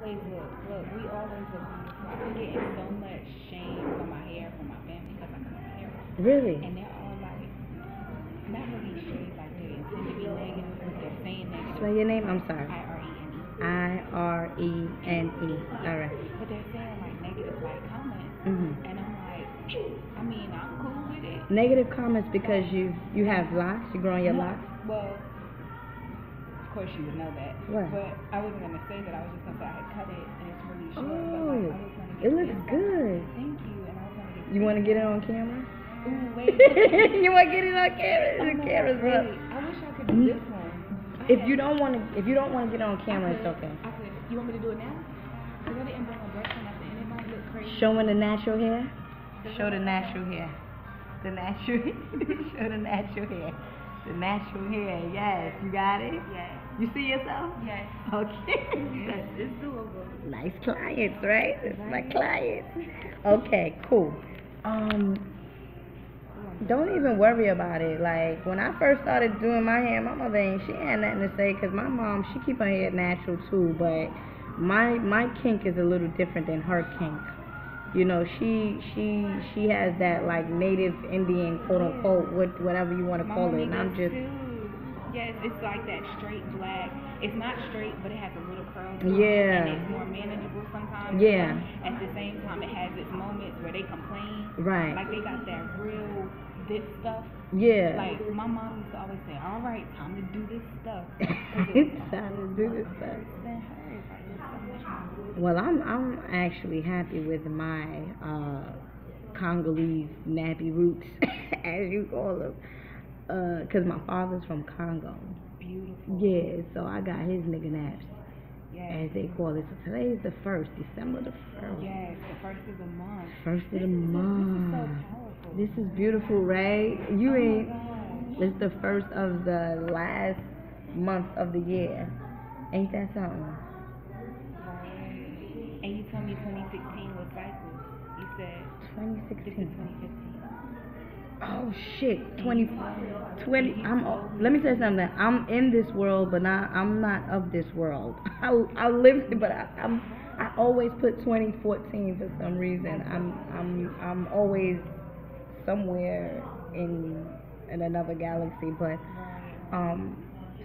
always look. We always look beautiful. I'm getting so much shame for my hair from my family because I cut my hair off. Really? And they're all like, not really shade, like they intend to be negative, but they're saying negative. Spell your name? I'm sorry. Irene. Irene. All right. But they're saying like negative like comments, Mhm. and I'm like, I mean, I'm cool with it. Negative comments because you have locks. You growing your No, locks. well, of course you would know that. What? But I wasn't gonna say that. I was just gonna say I had cut it and it's really short. But like, Oh, I was gonna get it looks this good. done. Thank you. And I was gonna get. You want to get it on camera? Ooh, wait. You want to get it on camera? Oh, The no, camera's wait. up. I wish I could do this one. If you don't want to get it on camera, it's okay. I could. You want me to do it now? Because I didn't bring a brush and nothing, and it might look crazy. Showing the natural hair. Show the natural hair. The natural. Show the natural hair. The natural hair. Yes, you got it. Yes. You see yourself? Yes. Okay. Yes, it's doable. Nice clients, right? It's my clients. Okay, cool. Don't even worry about it. Like, when I first started doing my hair, my mother she had nothing to say because my mom, she keep her hair natural too, but my kink is a little different than her kink. You know, she has that like native Indian, quote unquote, whatever you want to call it, and I'm just too. Yes, it's like that straight black. It's not straight, but it has a little curl. Yeah. And it's more manageable sometimes. Yeah. At the same time, it has its moments where they complain. Right. Like they got that real this stuff. Yeah. Like my mom used to always say, "All right, time to do this stuff." It's time to do this stuff. Well, I'm actually happy with my Congolese nappy roots, as you call them, because my father's from Congo. Beautiful. Yeah, so I got his nigga naps, yes. as they call it. So today's the 1st, December the 1st. Yes, the 1st of the month. First of the month. This is so powerful. This is beautiful, right? You ain't. My gosh. It's the 1st of the last month of the year. Ain't that something? And you told me 2016 was cycles. You said 2016. this is 2015. Oh shit, 2020. Let me say something. I'm in this world, but I'm not of this world. I live it, but I always put 2014 for some reason. I'm always somewhere in another galaxy, but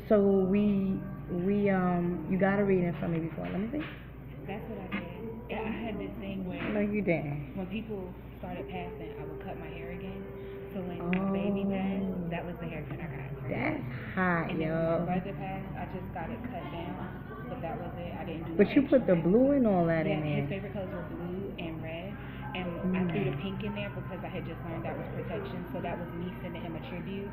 so we you got a reading from me before. Let me see. That's what I did. Yeah, I had this thing where No, you did. when people started passing, I would cut my hair again. So when my baby passed, that was the haircut I got. That's hot, And then when yo. my brother passed, I just got it cut down. But that was it. I didn't do. But no you put the extra. blue and all that Yeah, in his there. favorite colors were blue and red, and I threw the pink in there because I had just learned that was protection. So that was me sending him a tribute,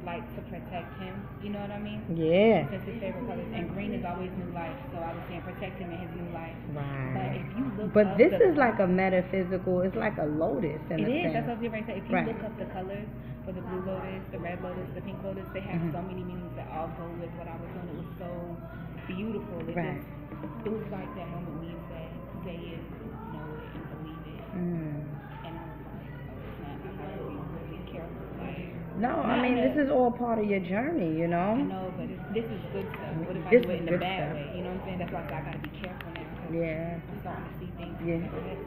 like to protect him. You know what I mean? Yeah. Since his favorite colors, and green is always new life. So I was saying protect him in his new life. But Right. if you look But up this the, is like a metaphysical. It's like a lotus in it a is. sense. That's what I was getting ready to say. If you Right. look up the colors for the blue lotus, the red lotus, the pink lotus, they have so many meanings that all go with what I was doing. It was so beautiful. Right. It was like that moment when you said, say it, know it, and believe it. And I was like, oh snap, I gotta be really careful. Like, No, I mean this is all part of your journey, you I know. know, but this is good stuff. What if I This do is it in a good bad stuff. way? You know what I'm saying? That's why I gotta be careful now. 'Cause Yeah. I'm starting to see things. Yeah. Like,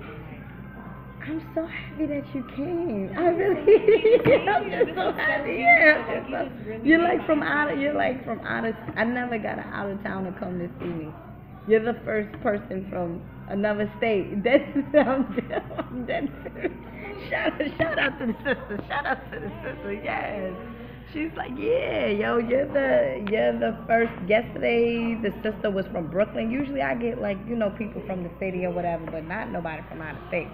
I'm so happy that you came. I really. I'm just so happy. Yeah. You're like from out of. You're like from out of. I never got an out of town to come to see me. You're the first person from another state. That's I'm dead serious. Shout out to the sister. Shout out to the sister. Yes. She's like, yeah, yo, you're the first. Yesterday, the sister was from Brooklyn. Usually, I get like people from the city or whatever, but not nobody from out of state.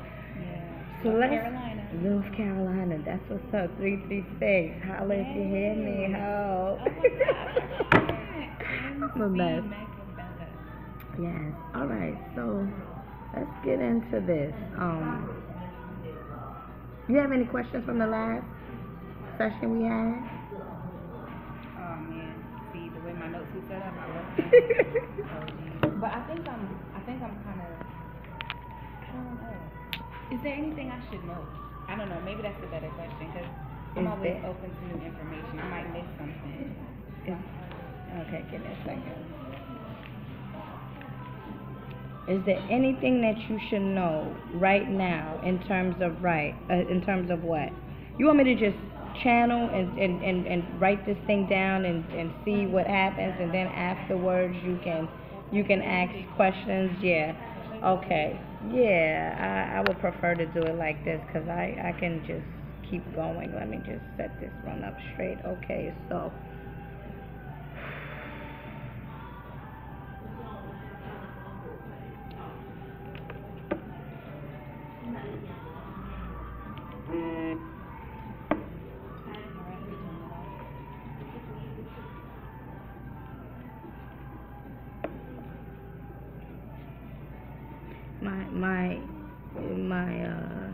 So North let's Carolina. North Carolina. That's what's up. 336. Holla if you hear me. Ho. I'm a mess. Yes. All right. So let's get into this. You have any questions from the last session we had? Oh man, see the way my notes were set up, I wasn't. But I think I'm kind of. I don't know. Is there anything I should know? I don't know. Maybe that's a better question because I'm always open to new information. I might miss something. Okay, give me a second. Is there anything that you should know right now in terms of in terms of what? You want me to just channel and write this thing down and see what happens, and then afterwards you can ask questions? Yeah. Okay. Yeah, I would prefer to do it like this because I can just keep going. Let me just set this one up straight. Okay, so my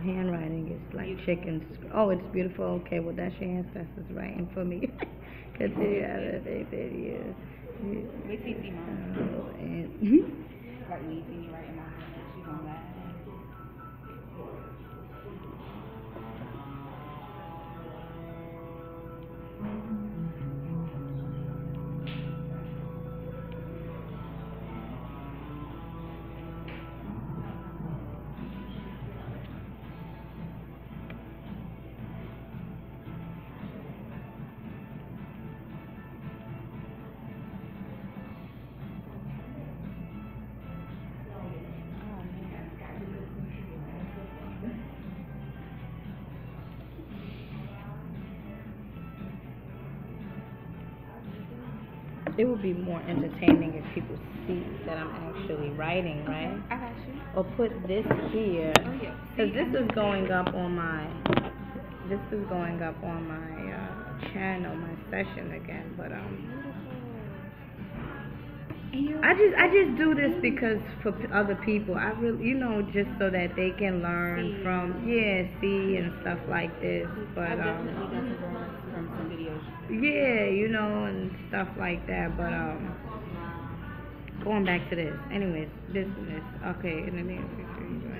handwriting is like chicken. Oh, it's beautiful. Okay, well that's your ancestors writing for me. Continue out of the years. We see mom. And Like when you see me writing my hand, she's gonna laugh. it would be more entertaining if people see that I'm actually writing, right? I got you. Or put this here, Oh yeah. because this is going up on my channel, my session again. But I just do this because for other people, I really, just so that they can learn from see and stuff like this. But definitely got some drawings from some videos. and stuff like that. But going back to this, anyways, this okay. In the near future,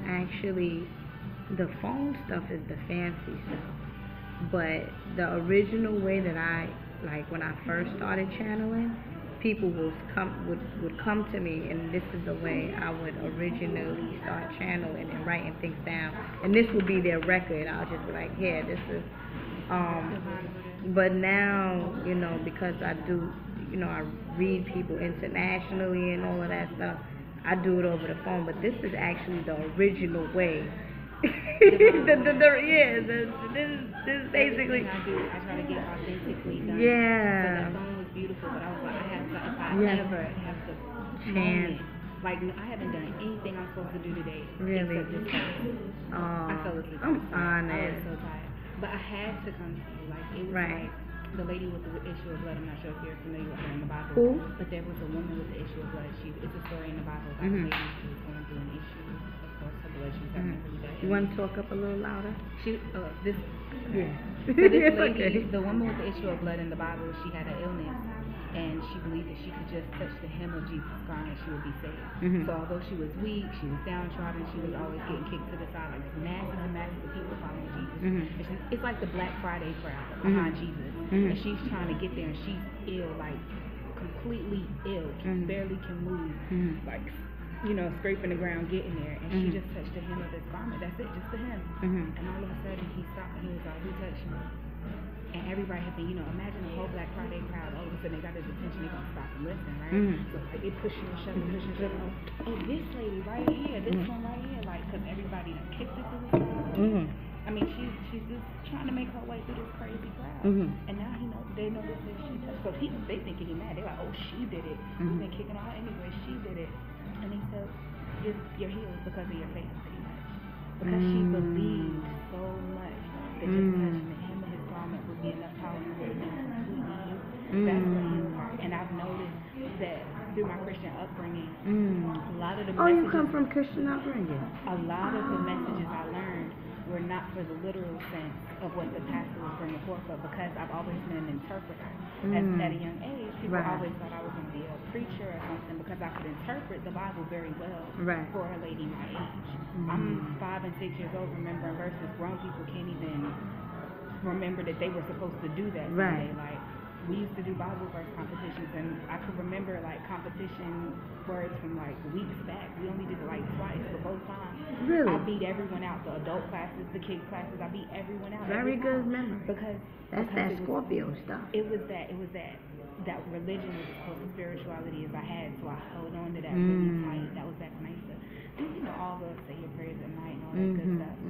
actually, the phone stuff is the fancy stuff. But the original way that when I first started channeling, people would come to me, and this is the way I would originally start channeling and writing things down. And this would be their record. I'll just be like, here, this is. But now, because I do, I read people internationally and all of that stuff. I do it over the phone, but this is actually the original way. This is basically. I try to get authentically done. Yeah. So that phone was beautiful, but I was like, I have to, if I ever have the chance. Like, I haven't done anything I'm supposed to do today. Really? Except this. I fell asleep. I'm honored. I was so tired. But I had to come to you. Like, it was like the lady with the issue of blood. I'm not sure if you're familiar with her in the Bible. Who? But there was a woman with the issue of blood. It's a story in the Bible about a lady who was going through an issue. Of course, her blood. She was having really bad. You want to talk up a little louder? This. Yeah. So this lady, okay. the woman with the issue of blood in the Bible, she had an illness, and she believed that she could just touch the hem of Jesus' garment, she would be saved. So although she was weak, she was downtrodden, she was always getting kicked to the side. Like masses and masses of people following Jesus. It's like the Black Friday crowd behind Jesus, and she's trying to get there, and she's ill, like completely ill, barely can move, like scraping the ground, getting there, and she just touched the hem of his garment. That's it, just the hem. And all of a sudden, he stopped, and he was like, "Who touched me?" And everybody has been, imagine the whole Black Friday crowd. All of a sudden, they got his attention. They're gonna stop and listen, right? So like they pushing and shoving. Oh, this lady right here, this one right here, like, cause everybody done kicked it to the side. I mean, she's just trying to make her way through this crazy crowd. And now they know that she touched. So they thinking he mad. They're like, oh, she did it. We've been kicking her out anyway. She did it. And he said, you're healed because of your faith, pretty much. Because she believed so much that just touching the hem of his garment would be enough power for her to be completely healed. That's what healed her. And I've noticed that through my Christian upbringing, a lot of the messages. Oh, you come from Christian upbringing. A lot of the messages I learned were not for the literal sense of what the pastor was bringing forth, but because I've always been an interpreter. At a young age, people always thought I was going to be a preacher or something because I could interpret the Bible very well for a lady my age. I'm 5 and 6 years old remembering verses. Grown people can't even remember that they were supposed to do that someday. Like, we used to do Bible verse competitions, and I could remember like competition words from like weeks back. We only did it like twice, but both times I beat everyone out. The adult classes, the kids classes, I beat everyone out. Very good memory. Because that Scorpio stuff. It was that that religion was as close to spirituality as I had, so I held on to that really tight. That was back when I used to do all the say your prayers at night and all that good stuff.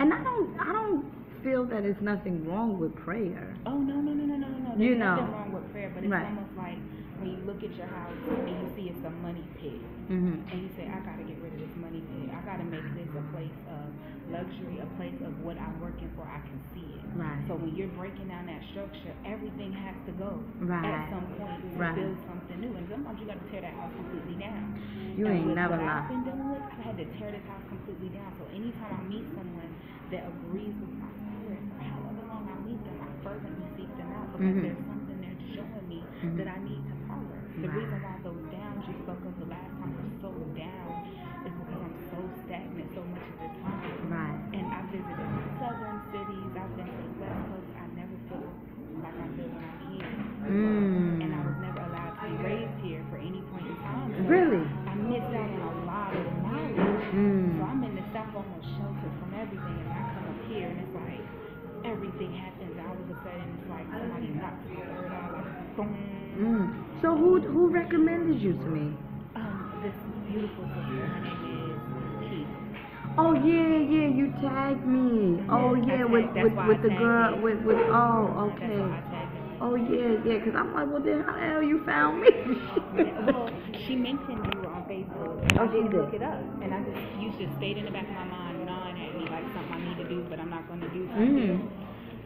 And I don't feel that there's nothing wrong with prayer. Oh no. There's nothing wrong with prayer, but it's almost like when you look at your house and you see it's a money pit, and you say, I gotta get rid of this money pit. I gotta make this a place of luxury, a place of what I'm working for. I can see it. So when you're breaking down that structure, everything has to go at some point to build something new. And sometimes you gotta tear that house completely down. You ain't never what lied. I've been dealing with, I had to tear this house completely down. So anytime I meet someone that agrees with my spirit, for however long I meet them, I fervently seek them out because there's something there showing me that I need to follow. The reason why those downs you spoke of the last time are so down is because I'm so stagnant so much of the time. And I visited southern cities, I've been to the West Coast. I never feel like I feel when I'm here. And I was never allowed to be raised here for any point in time. So really? I missed out on a lot of knowledge. So I'm in the South almost sheltered from everything, and I come up here and it's like everything happens all of a sudden. It's like somebody knocks my word out, like boom. So who recommended you to me? This beautiful sister, her name is Keith. Oh yeah, you tagged me. Oh yeah, with the girl with okay. Oh yeah, cause I'm like, well then how the hell you found me? Well, she mentioned you on Facebook. I didn't look it up, and you just stayed in the back of my mind, gnawing at me like something I need to do, but I'm not going to do.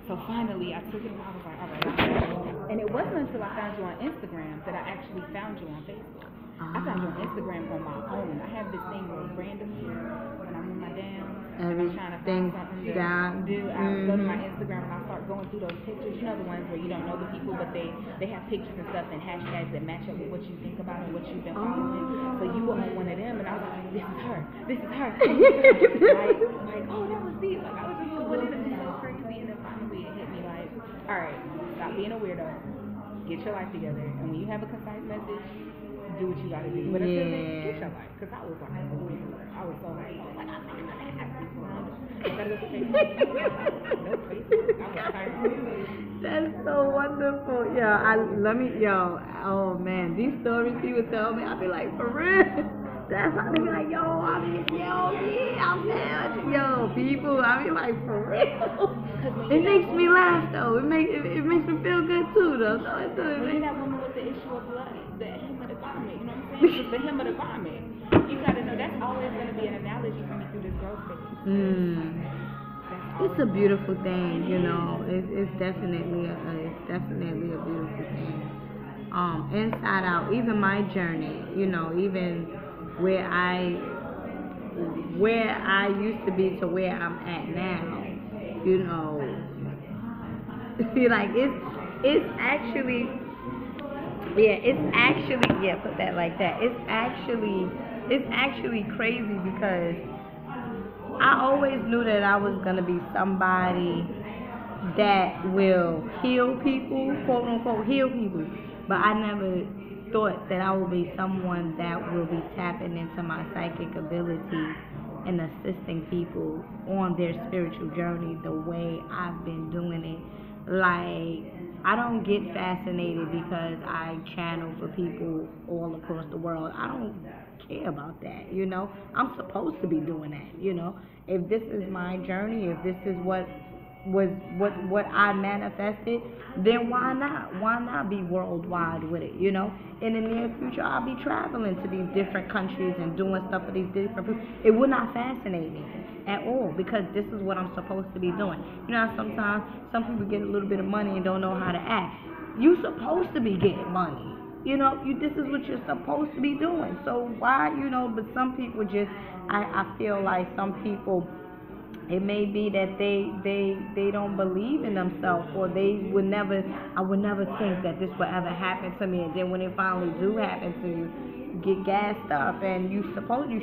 So finally, I took it and I was like, all right. And it wasn't until I found you on Instagram that I actually found you on Facebook. I found you on Instagram on my own. I have this thing where randomly, when I'm in my downs, I'm trying to find something to do, I go to my Instagram and I start going through those pictures. You know the ones where you don't know the people, but they have pictures and stuff and hashtags that match up with what you think about and what you've been following. So you were on one of them and I was like, this is her. like, oh, that was deep. Like, I was just going into this so crazy, and then finally it hit me like, all right, stop being a weirdo. Get your life together. And when you have a concise message, do what you gotta do. But until then, get your life. Because I was like, I was so like, oh my God, that's so wonderful. Oh man, these stories people tell me, I be like, for real. That's how they be like, I'm down. Yo, people, I be like, for real. It makes me laugh though. It makes me feel good too though. So it's when that woman with the issue of blood, the hem of the garment, you know what I'm saying? It's the hem of the garment. You gotta know that's always gonna be an analogy for me through this growth phase. It's a beautiful thing, you know. It's definitely a beautiful thing. Inside out, even my journey, you know, even where I used to be to where I'm at now, you know. Like it's actually put that like that. It's actually crazy because I always knew that I was gonna be somebody that will heal people, quote unquote heal people, but I never thought that I would be someone that will be tapping into my psychic ability and assisting people on their spiritual journey the way I've been doing it. Like, I don't get fascinated because I channel for people all across the world. I don't care about that, you know. I'm supposed to be doing that, you know. If this is my journey, if this is what I manifested, then why not? Why not be worldwide with it, you know? In the near future, I'll be traveling to these different countries and doing stuff for these different people. It would not fascinate me at all because this is what I'm supposed to be doing. You know how sometimes some people get a little bit of money and don't know how to act. You're supposed to be getting money. You know, this is what you're supposed to be doing. So why, you know, but some people just, I feel like some people, it may be that they don't believe in themselves, or I would never think that this would ever happen to me. And then when it finally do happen to you, get gassed up, and you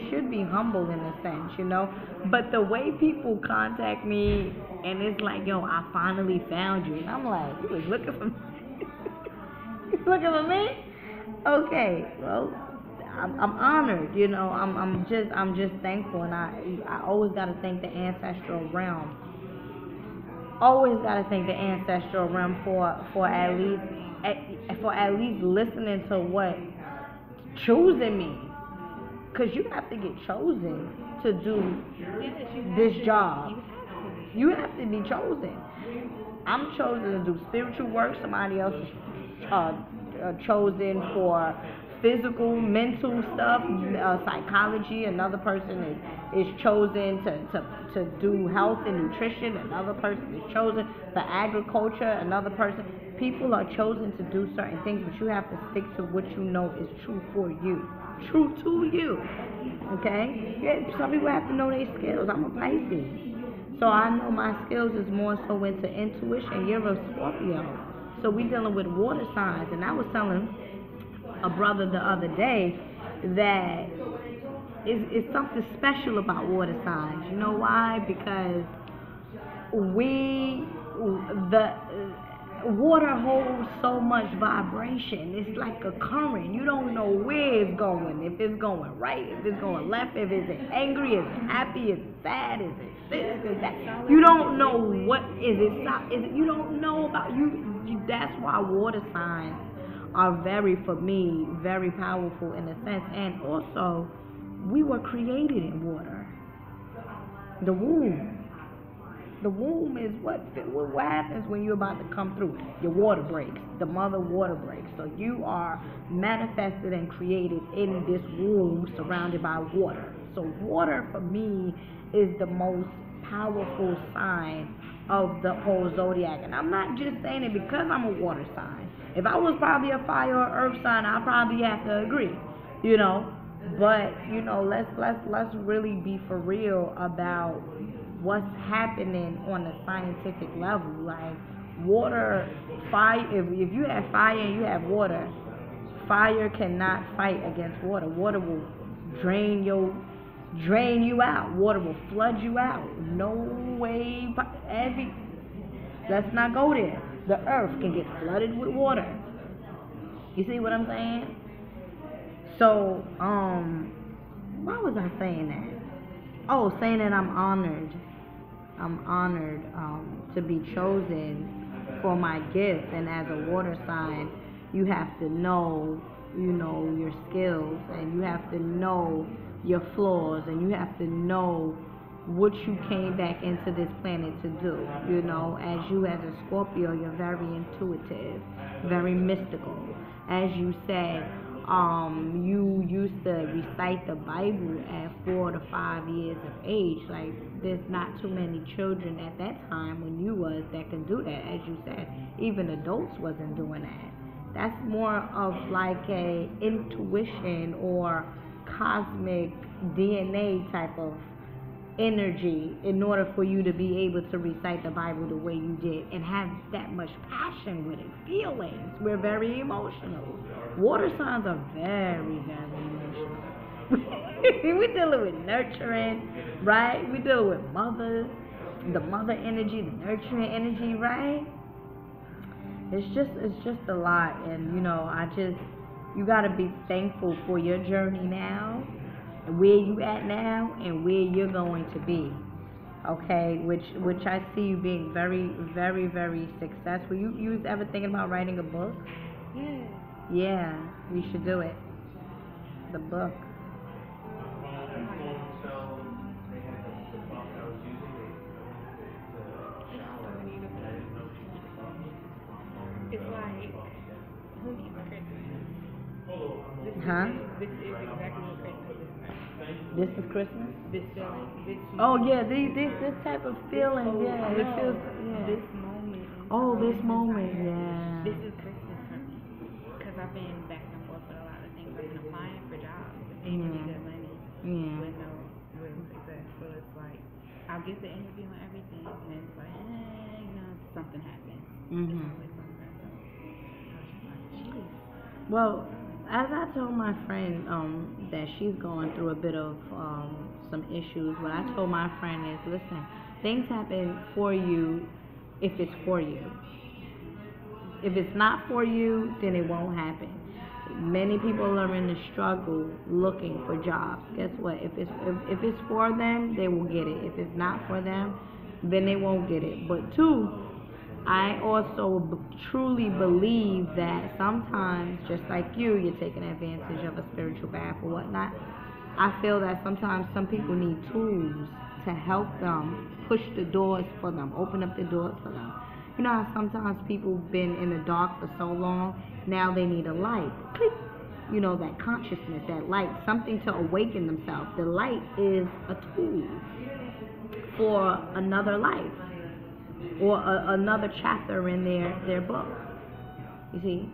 should be humble in a sense, you know. But the way people contact me, and it's like, yo, I finally found you. And I'm like, you was looking for me? You looking for me? Okay, well, I'm honored, you know. I'm just thankful, and I always gotta thank the ancestral realm. Always gotta thank the ancestral realm for at least listening to what, choosing me, cause you have to get chosen to do this job. You have to be chosen. I'm chosen to do spiritual work. Somebody else is chosen for physical, mental stuff, psychology. Another person is chosen to do health and nutrition. Another person is chosen for agriculture. Another person. People are chosen to do certain things, but you have to stick to what you know is true for you, true to you. Okay? Yeah, some people have to know their skills. I'm a Pisces, so I know my skills is more so into intuition. You're a Scorpio, so we dealing with water signs, and I was telling a brother the other day that it's something special about water signs. You know why? Because water holds so much vibration. It's like a current. You don't know where it's going. If it's going right, if it's going left, if it's angry, is it happy, is it sad, is it this, is that. You don't know what is it. You don't know about you. That's why water signs are for me, very powerful in a sense. And also, we were created in water. The womb. The womb is what happens when you're about to come through. Your water breaks. The mother water breaks. So you are manifested and created in this womb surrounded by water. So water for me is the most powerful sign of the whole zodiac. And I'm not just saying it because I'm a water sign. If I was probably a fire or earth sign, I'd probably have to agree, you know. But, you know, let's really be for real about what's happening on a scientific level. Like water, fire, if you have fire and you have water, fire cannot fight against water. Water will drain you out. Water will flood you out. No way. Let's not go there. The earth can get flooded with water. You see what I'm saying? So, why was I saying that? Oh, saying that I'm honored. I'm honored to be chosen for my gift. And as a water sign, you have to know, you know, your skills, and you have to know your flaws, and you have to know what you came back into this planet to do. You know, as a Scorpio, you're very intuitive, very mystical. As you said, you used to recite the Bible at 4 to 5 years of age. Like, there's not too many children at that time when you was that can do that. As you said, even adults wasn't doing that. That's more of like a intuition or cosmic DNA type of energy in order for you to be able to recite the Bible the way you did and have that much passion with it, feelings. We're very emotional. Water signs are very, very emotional. We're dealing with nurturing, right? We're dealing with mothers, the mother energy, the nurturing energy, right? It's just a lot. And you know, you gotta be thankful for your journey now. where you at now and where you're going to be. Okay, which I see you being very, very, very successful. You was ever thinking about writing a book? Yeah. Yeah, you should do it. The book. It's like, who needs Christmas? Huh? This is exactly what Christmas is. This is Christmas? This feeling, this Oh yeah, this type of feeling, yeah. It feels, yeah. This moment. Oh, this moment, yeah. This is Christmas for me. Because I've been back and forth with a lot of things. I've been applying for jobs and paying really good money with no real success. So it's like, I'll get the interview and everything, and it's like, something happens. It's always something. So I was just like, jeez. Well, as I told my friend that she's going through a bit of some issues, what I told my friend is, listen, things happen for you if it's for you. If it's not for you, then it won't happen. Many people are in the struggle looking for jobs. Guess what? If it's for them, they will get it. If it's not for them, then they won't get it. But two, I also truly believe that sometimes, just like you're taking advantage of a spiritual bath or whatnot. I feel that sometimes some people need tools to help them push the doors for them, open up the doors for them. You know how sometimes people been in the dark for so long, now they need a light. Click. You know, that consciousness, that light, something to awaken themselves. The light is a tool for another life or another chapter in their book. You see?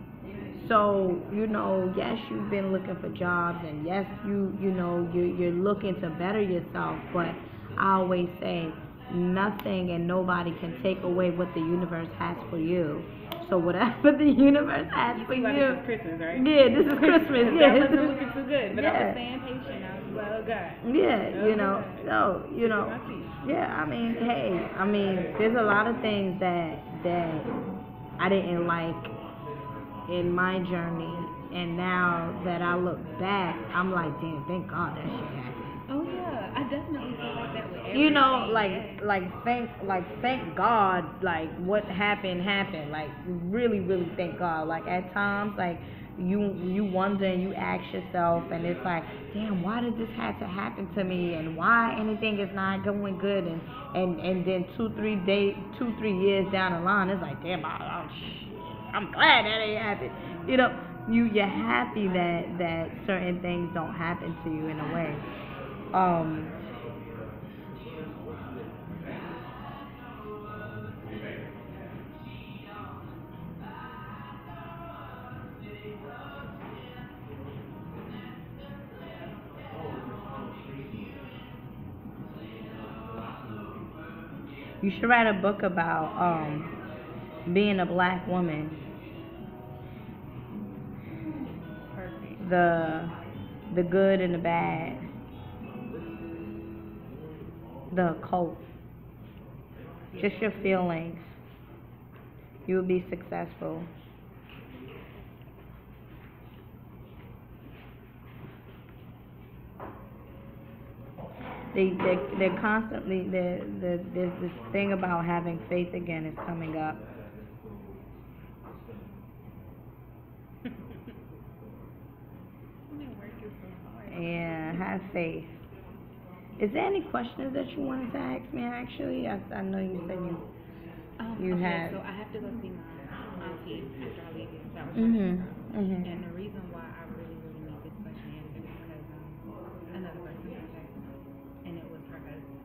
So, you know, yes, you've been looking for jobs, and yes, you're looking to better yourself, but I always say nothing and nobody can take away what the universe has for you. So whatever the universe has for you. This is Christmas, right? Yeah, this is Christmas. That wasn't looking too good, but I was staying patient. I was like, oh God. Yeah, you know, yeah. I mean, hey, there's a lot of things that I didn't like in my journey, and now that I look back, I'm like, damn, thank God that shit happened. Oh yeah, I definitely feel like that with everything. You know, thank God, like what happened. Like really, really thank God. Like at times, like you wonder and you ask yourself, and it's like, damn, why did this have to happen to me, and why anything is not going good, and then 2-3 years down the line, it's like, damn, I'm glad that it happened. You know, you're happy that certain things don't happen to you in a way. You should write a book about being a black woman. Perfect. The good and the bad. The occult. Just your feelings. You will be successful. They're constantly there's this thing about having faith again is coming up. Yeah, have faith. Is there any questions that you wanted to ask me? Actually, I know you said you okay, had. So I have to go see my auntie after I leave here. That was And the reason why I really need this question answered is because another person contacted me, and it was her husband.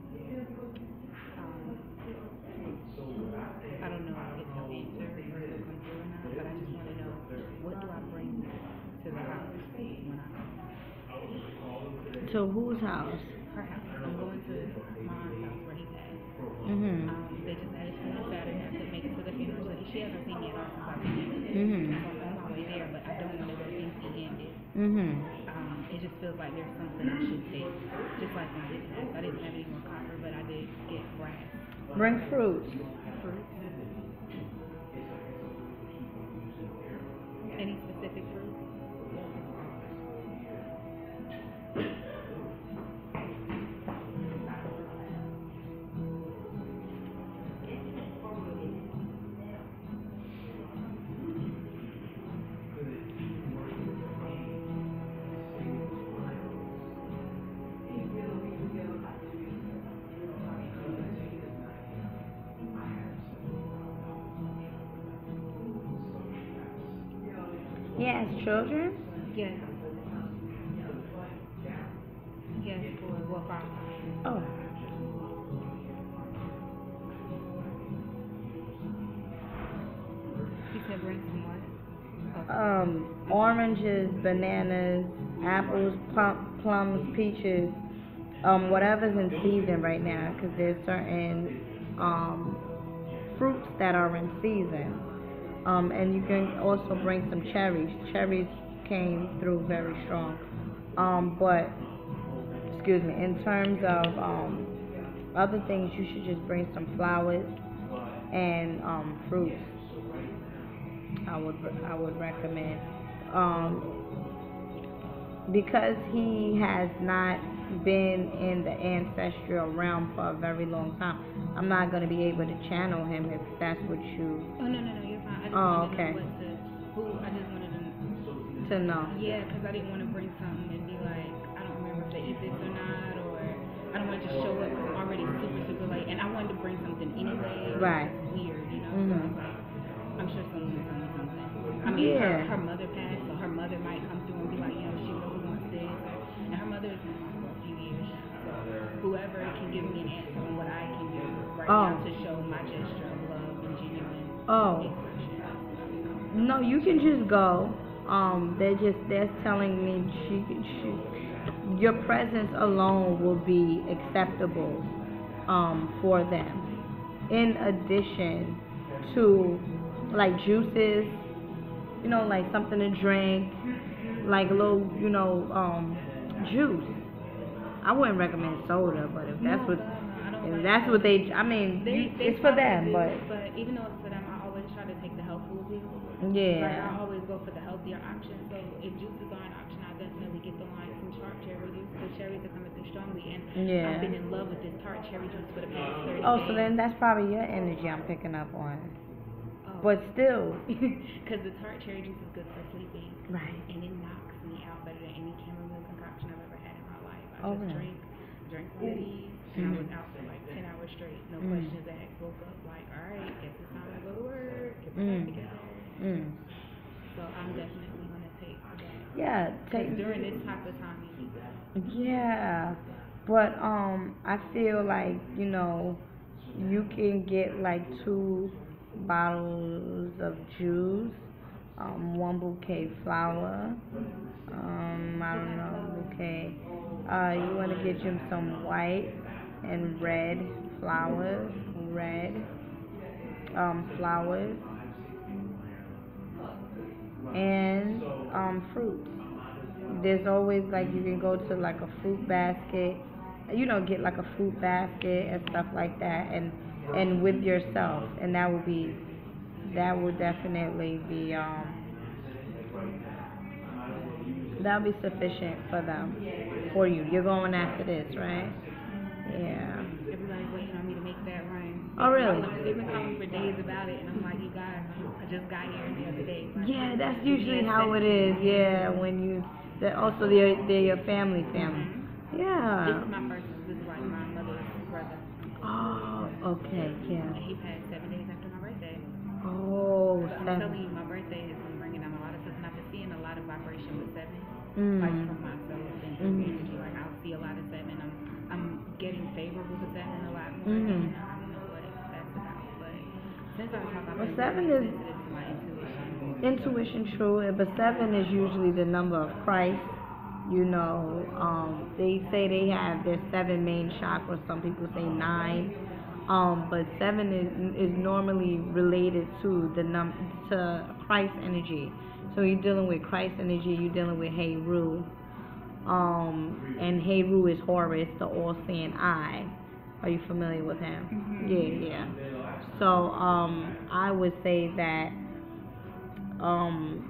I don't know if he'll answer or he'll come through or not, but I just want to know, what do I bring to the house when I come? To whose house? Her house. I'm going to my aunt's house where he passed. They just had his funeral Saturday. I couldn't make it to the funeral, so she hasn't seen me at all since I've been here. So I'm on my way there, but I don't want to go empty-handed. It just feels like there's something I should take. Just like when I didn't have any more copper, but I did get brass. Bring fruits. Fruits. Any specific fruits? He has children? Yes. Yes, for 5. Oh. He said bring some more. Oranges, bananas, apples, plums, peaches, whatever's in season right now, because there's certain fruits that are in season. And you can also bring some cherries. Cherries came through very strong. But excuse me, in terms of other things, you should just bring some flowers and fruits. I would recommend, because he has not been in the ancestral realm for a very long time. I'm not gonna be able to channel him if that's what you. Oh no, you're fine. I just okay. I just wanted to know. Yeah, because I didn't want to bring something and be like, I don't remember if they eat this or not, or I don't want to just show up because I'm already super late, and I wanted to bring something anyway. Right. It's weird, you know. Mm-hmm. So I was like, I'm sure someone's gonna do something. I mean, her mother passed, so her mother might come through and be like, she really wants this, and her mother has been gone for a few years. So whoever can give me an answer on what I can do right now to show my gesture of love and genuine expression. No, you can just go. They're telling me your presence alone will be acceptable for them. In addition to like juices, like something to drink, like a little, juice. I wouldn't recommend soda, but if that's what they, I mean, it's for them. But even though it's for them, I always try to take the healthful view. Yeah. Like, I always go for the healthier option. So if juices are an option, I definitely get the line some tart cherry juice. The cherries are coming through strongly, and I've been in love with this tart cherry juice for the past 30 days. So then that's probably your energy I'm picking up on. But still, because the tart cherry juice is good for sleeping, right? And it knocks me out better than any chamomile concoction I've ever had in my life. I drank one of these, and I was out for like 10 hours straight, no questions asked. Woke up like, all right, guess it's time to go to work. Get my life together. So I'm definitely gonna take that. Yeah, during this type of time you need that. Yeah, but I feel like you can get like 2 bottles of juice, 1 bouquet flower, I don't know, bouquet. You want to get you some white and red flowers, and fruits. There's always like you can go to like a fruit basket, get like a fruit basket and stuff like that, and with yourself, and that would definitely be that'll be sufficient for you. You're going after this, right? Yeah. Everybody's waiting on me to make that run. Oh really? They've been calling for days about it, and I'm like, you guys, I just got here the other day. Yeah, that's usually how it is. Yeah, when also they're your family. Mm-hmm. Yeah. This is my first. This is like my mother's brother. Oh, okay, yeah. And he passed 7 days after my birthday. Oh, so I'm telling you, my birthday has been bringing down a lot of stuff, and I've been seeing a lot of vibration with 7, like from myself and from energy. Like I'll see a lot of 7. I'm getting favorable with 7 a lot more. And I don't know what that's about, but since I was talking about 7 is sensitive to my intuition. Intuition, true, but 7 is usually the number of Christ. They say they have their 7 main chakras. Some people say 9. But 7 is normally related to to Christ energy. So you're dealing with Christ energy. You're dealing with Heru. And Heru is Horus, the all-seeing eye. Are you familiar with him? Mm-hmm. Yeah. So I would say that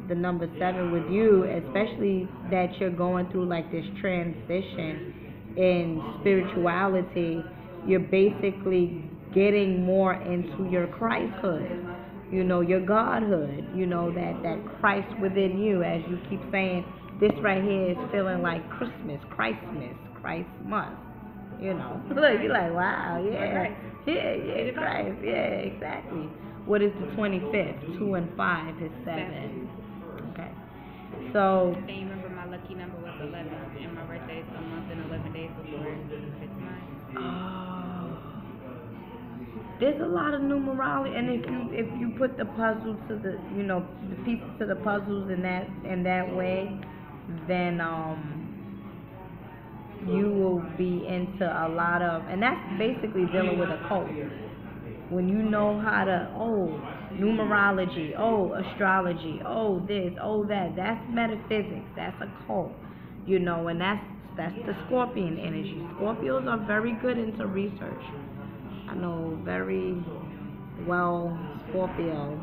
the number 7 with you, especially that you're going through like this transition in spirituality, you're basically getting more into your Christhood, your Godhood, that Christ within you, as you keep saying. This right here is feeling like Christmas. Look, you're like, wow, yeah, Christ, yeah, exactly. What is the 25th? 2 and 5 is 7. Okay. So. And you remember my lucky number was 11, and my birthday is a month and 11 days before Christmas. Oh. There's a lot of numerology, and if you put the puzzle to the the pieces to the puzzles in that way, then you will be into a lot of, and that's basically dealing with a cult. When you know how to, numerology, astrology, this, that, that's metaphysics, that's a cult, and that's the Scorpion energy. Scorpios are very good into research. I know very well Scorpio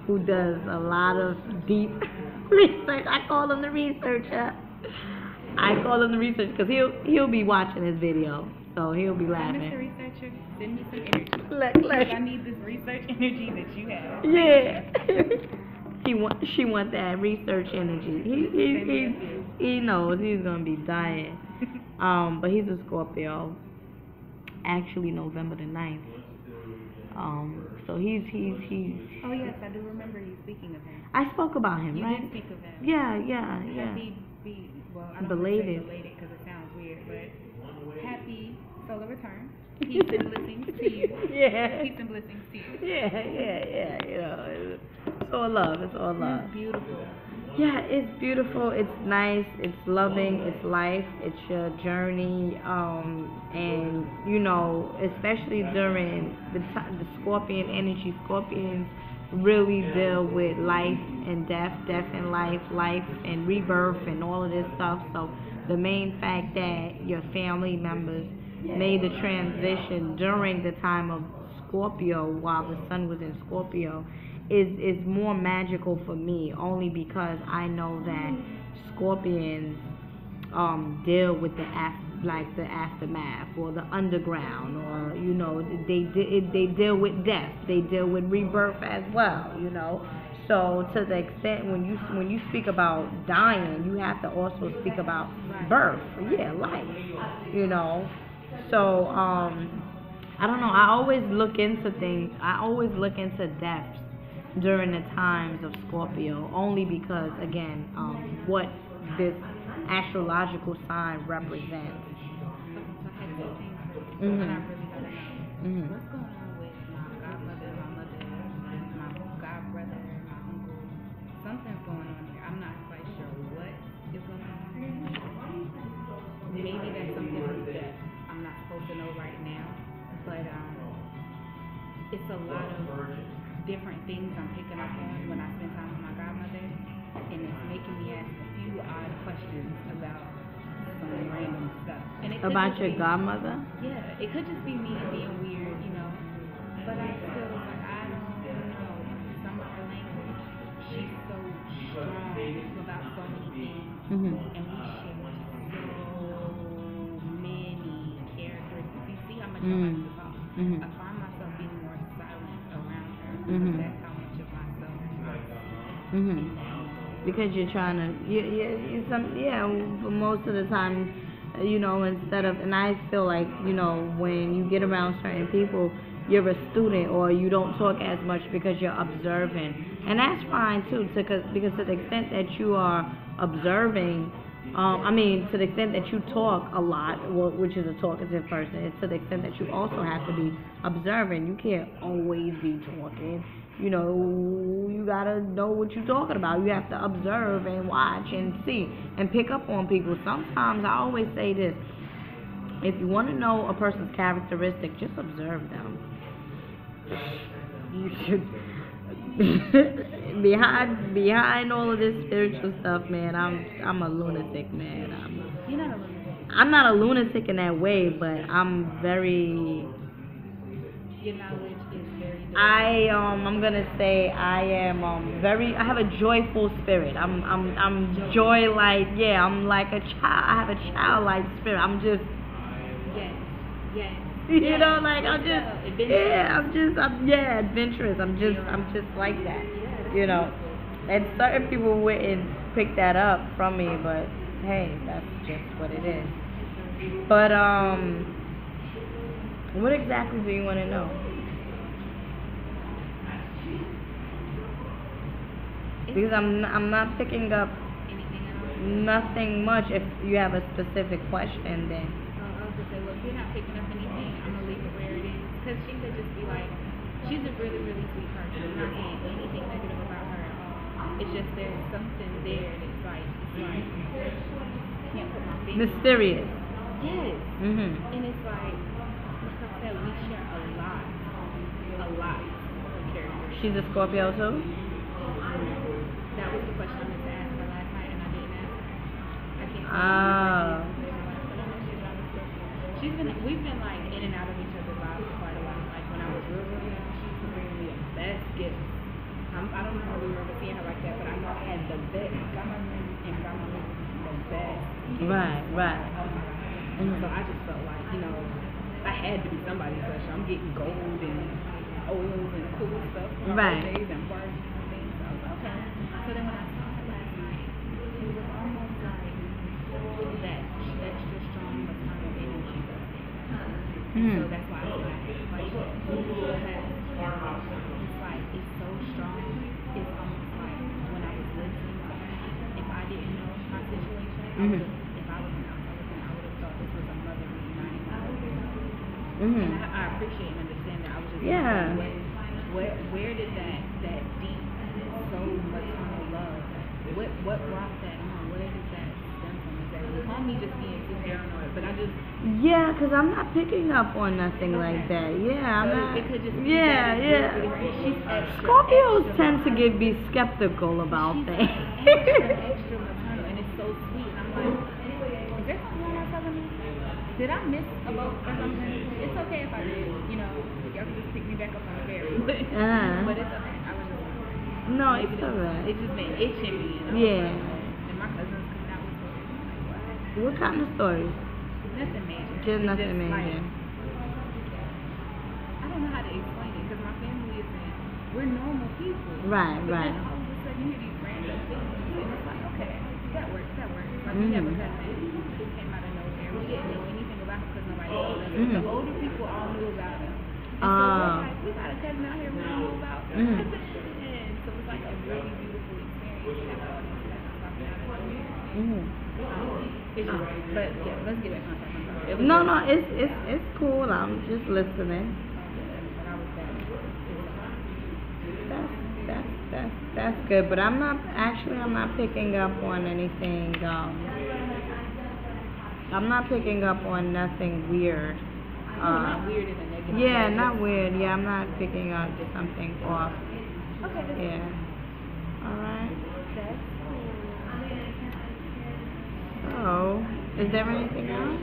who does a lot of deep research. I call him the researcher. I call him the researcher because he'll be watching this video, so he'll be laughing. Mr. Researcher, send me some energy. Look. I need this research energy that you have. Yeah. She want that research energy. He knows he's gonna be dying. But he's a Scorpio. Actually, November the 9th. So he's. Oh yes, I do remember you speaking of him. I spoke about him, right? You did speak of him. Yeah. Well, I don't Belated because it sounds weird, but happy solar return. Peace and blessings to you. Yeah. Peace and blessings to you. Yeah. It's all love. It's all love. It's beautiful. Yeah, it's beautiful. It's nice. It's loving. It's life. It's your journey. And especially during the Scorpion energy, Scorpions really deal with life and death and life and rebirth and all of this stuff. So the main fact that your family members made the transition during the time of Scorpio while the sun was in Scorpio is more magical for me, only because I know that Scorpions deal with the aftermath or the underground, or they deal with death, they deal with rebirth as well, So to the extent when you speak about dying, you have to also speak about birth, life, So I don't know. I always look into things. I always look into deaths during the times of Scorpio, only because, again, what this astrological sign represents. So I really gotta know what's going on with my godmother, my mother, my godbrother, my uncle. Something's going on here. I'm not quite sure what is going on. Maybe that's something that I'm not supposed to know right now, but it's a lot of different things I'm picking up on when I spend time with my godmother, and it's making me ask a few odd questions about some random stuff. And it about your godmother? Yeah, it could just be me being weird, but I feel like I don't know. Some of her language, she's so strong about so many things, and we share so many characteristics. You see how much I like to talk. I find myself being more silent around her. That's how much of myself I see. Because you're trying to, for most of the time, instead of, and I feel like, when you get around certain people, you're a student, or you don't talk as much because you're observing. And that's fine too, because to the extent that you are observing, to the extent that you talk a lot, which is a talkative person, it's to the extent that you also have to be observing. You can't always be talking. You gotta know what you're talking about. You have to observe and watch and see and pick up on people. Sometimes I always say this: if you want to know a person's characteristic, just observe them. You should. behind all of this spiritual stuff, man, I'm a lunatic, man. You're not a lunatic. I'm not a lunatic in that way, but I'm very. Your knowledge is very different. I'm gonna say I am I have a joyful spirit. I'm joy, like, I'm like a child. I have a childlike spirit. I'm just yes. I'm adventurous. I'm just like that. And certain people wouldn't pick that up from me, but hey, that's just what it is. But what exactly do you want to know? Because I'm not picking up nothing much. If you have a specific question, then. I was gonna say, well, if you're not picking up anything, I'm gonna leave it where it is. Because she could just be like, she's a really, really sweet person. I'm not saying anything negative about her at all. It's just there's something there that's like, I can't put my finger. Mysterious. Yes. Mhm. And it's like I said, we share a lot of characters. She's a Scorpio too. That was the question I meant to ask her last night, and I didn't ask her. I can't. We've been like in and out of each other's lives for quite a while. Like when I was real young, she used to bring me the best gifts. I don't know if we remember seeing her like that, but I know I had the best. Grandma and grandma was the best. Right. Oh my God. So I just felt like, I had to be somebody's special. I'm getting gold and oils and cool stuff for my birthdays and parties and things. So I was like, okay. So then when I saw her last night, it was almost like that extra strong maternal energy was there. So that's why I said I had a question. Because it's like, it's so strong. It's almost like when I was listening to her, if I didn't know my situation, if I was an outsider, then I would have thought this was a mother reuniting with her. And I appreciate and understand that. I was just wondering, where did that deep, so maternal love, what brought that on? Where does that stem from? Is that on me just being too paranoid? But I just... Yeah, because I'm not picking up on nothing like that. Yeah, I'm not. It could just be she's Scorpios tend to be skeptical about things. extra maternal, and it's so sweet. And I'm like, is there something wrong with telling me? Did I miss a boat or something? It's okay if I did. Y'all can just pick me back up on the ferry. But it's okay. I was just no, it's alright. It just been itching me. Yeah. And my cousin's coming out with stories. I'm like, what kind of stories? Nothing major. Just nothing major. Like, I don't know how to explain it because my family isn't. We're normal people. Right. Then all of a sudden you hear these random things, and it's like, okay, that works. Like we have a cousin who came out of nowhere. We didn't know anything about him because nobody told us. The older people all knew about him. And so we're like, we got a cousin out here we don't know about. And so it's like a really beautiful experience to have all these cousins popping out of nowhere. It's just, but yeah, let's get back on track. No, it's cool. I'm just listening. That's good, but I'm not picking up on anything. I'm not picking up on nothing weird. Not weird in a negative yeah, way. not weird. Yeah, I'm not picking up something off. Okay. Yeah. All right. That's cool. So, is there anything else?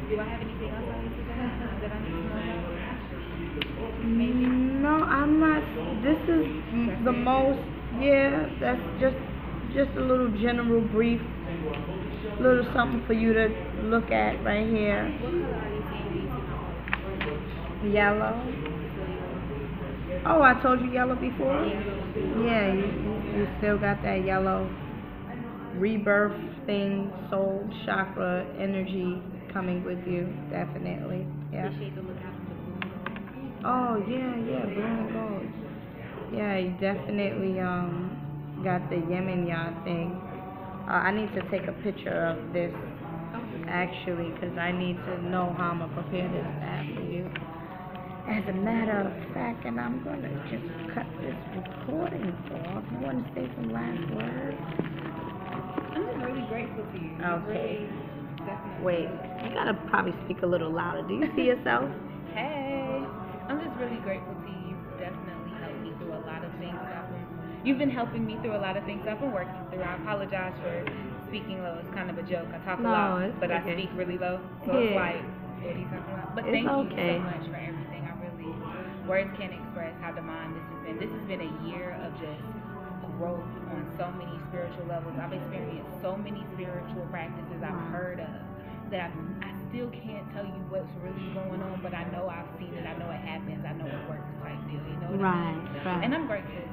Do I have anything else I need to say that I need to know about? Maybe. No, I'm not. This is the most. Yeah, that's just a little general brief, little something for you to look at right here. What color are you seeing? Yellow. Oh, I told you yellow before? Yeah, you still got that yellow rebirth thing, soul chakra energy coming with you, definitely. Yeah. Oh, yeah, blue and gold. Yeah, you definitely got the yin and yang thing. I need to take a picture of this, actually, because I need to know how I'm going to prepare this app for you. As a matter of fact, and I'm going to just cut this recording off. You want to say some last words? I'm just really grateful to you. Okay. Definitely. Wait, you got to probably speak a little louder. Do you see yourself? Hey. I'm just really grateful to you. You've definitely helped me through a lot of things. You've been helping me through a lot of things I've been working through. I apologize for speaking low. It's kind of a joke. I talk a lot, but I speak really low. So it's like, what are you talking about? But thank you so much for everything. Words can't express how divine this has been. This has been a year of just growth on so many spiritual levels. I've experienced so many spiritual practices I've heard of that I still can't tell you what's really going on, but I know I've seen it. I know it happens. I know it works type deal. You know what I mean? Right. And I'm grateful to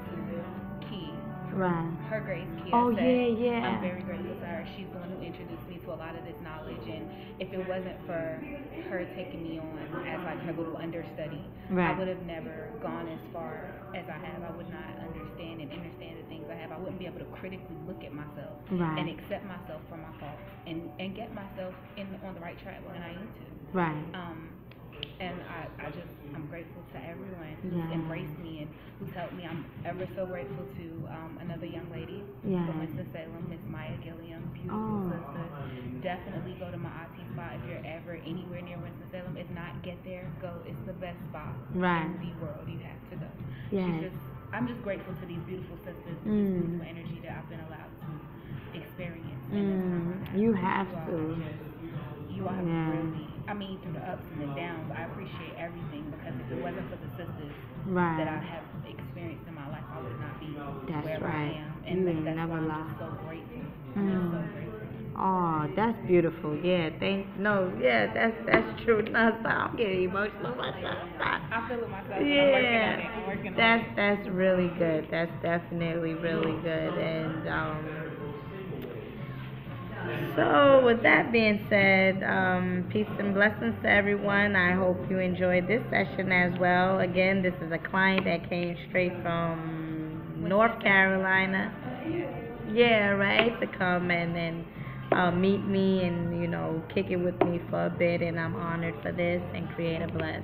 Key. Right. Her grace, Key. Oh, yeah. I'm very grateful to her. She's the one who introduced me to a lot of this knowledge, and if it wasn't for her taking me on as like her little understudy, I would have never gone as far as I have. I would not understand the things I have. I wouldn't be able to critically look at myself and accept myself for my faults and get myself on the right track when I need to. And I'm grateful to everyone who's embraced me and who's helped me. I'm ever so grateful to another young lady from Winston-Salem, Miss Maya Gilliam, beautiful sister. Definitely go to my auntie spot if you're ever anywhere near Winston-Salem. If not, get there, go. It's the best spot in the world. You have to go. I'm just grateful to these beautiful sisters, this beautiful energy that I've been allowed to experience. You have to. You all have really, I mean, through the ups and the downs, I appreciate everything, because if it wasn't for the sisters that I have experienced in my life, I would not be where I am. And that's why I'm just so grateful. I'm just so grateful. Oh, that's beautiful. Yeah, that's true. No, stop. I'm getting emotional myself. I feel it myself. Yeah, I'm working on it. That's really good. That's definitely really good. And so, with that being said, peace and blessings to everyone. I hope you enjoyed this session as well. Again, this is a client that came straight from North Carolina. Yeah, right, to come and then meet me and, kick it with me for a bit. And I'm honored for this and create a bless.